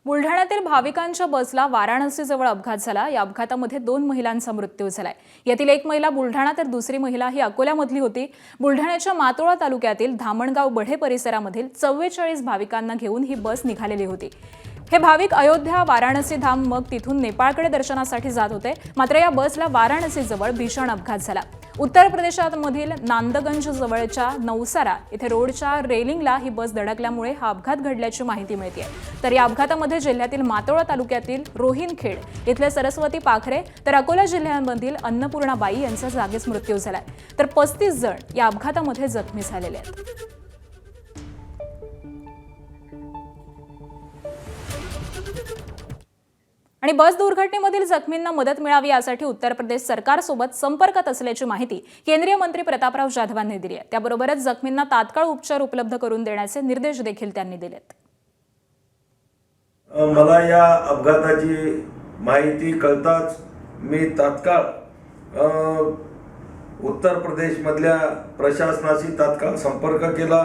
बुलढाण्यातील भाविकांच्या बसला वाराणसीजवळ अपघात झाला। या अपघातामध्ये 2 महिलांचा मृत्यू झालाय। यातील एक महिला बुलढाणा तर दुसरी महिला ही अकोल्यामधली होती। बुलढाण्याच्या मातोळा तालुक्यातील धामणगाव बढे परिसरामधील 44 भाविकांना घेऊन ही बस निघालेली होती। हे भाविक अयोध्या, वाराणसी धाम मग तिथून नेपाळकडे दर्शनासाठी जात होते। मात्र या बसला वाराणसीजवळ भीषण अपघात झाला। उत्तर प्रदेशामधील नांदगंज जवळच्या नवसारा इथे रोडच्या रेलिंगला ही बस धडकल्यामुळे हा अपघात घडल्याची माहिती मिळते। तर या अपघातामध्ये जिल्ह्यातील मातोळा तालुक्यातील रोहिणखेड इथले सरस्वती पाखरे तर अकोला जिल्ह्यामधील अन्नपूर्णा बाई यांचा जागीच मृत्यू झालाय। तर 35 जण या अपघातामध्ये जखमी झालेले आहेत। आणि बस दुर्घटनेमधील जखमींना मदत मिळावी यासाठी उत्तर प्रदेश सरकारसोबत संपर्कात असल्याची माहिती केंद्रीय मंत्री प्रतापराव जाधवांनी दिली आहे। त्याबरोबरच जखमींना तात्काळ उपचार उपलब्ध करून देण्याचे निर्देश देखील त्यांनी दिलेत। मला या अपघाताची माहिती कळताच मी तात्काळ उत्तर प्रदेशमधल्या प्रशासनाशी तात्काळ संपर्क केला।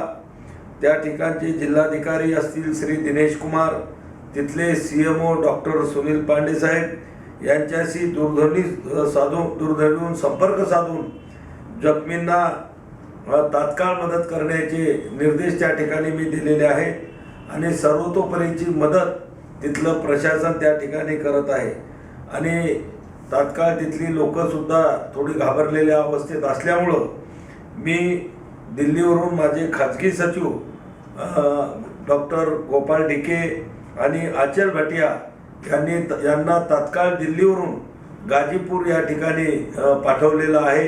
त्या ठिकाणचे जिल्हाधिकारी असतील श्री दिनेश कुमार, तिथले सीएमओ डॉक्टर सुनील पांडे साहेब यांच्याशी दूरध्वनीवरून संपर्क साधून जखमींना तात्काळ मदत करण्याचे निर्देश त्या ठिकाणी मी दिलेले आहेत आणि सर्वतोपरीची मदत तिथलं प्रशासन त्या ठिकाणी करत आहे। आणि तात्काळ तिथली लोकसुद्धा थोडी घाबरलेल्या अवस्थेत असल्यामुळं मी दिल्लीवरून माझे खाजगी सचिव डॉक्टर गोपाल डिके आणि आचल भाटिया यांना तात्काळ दिल्लीवरून गाजीपूर या ठिकाणी पाठवलेलं आहे।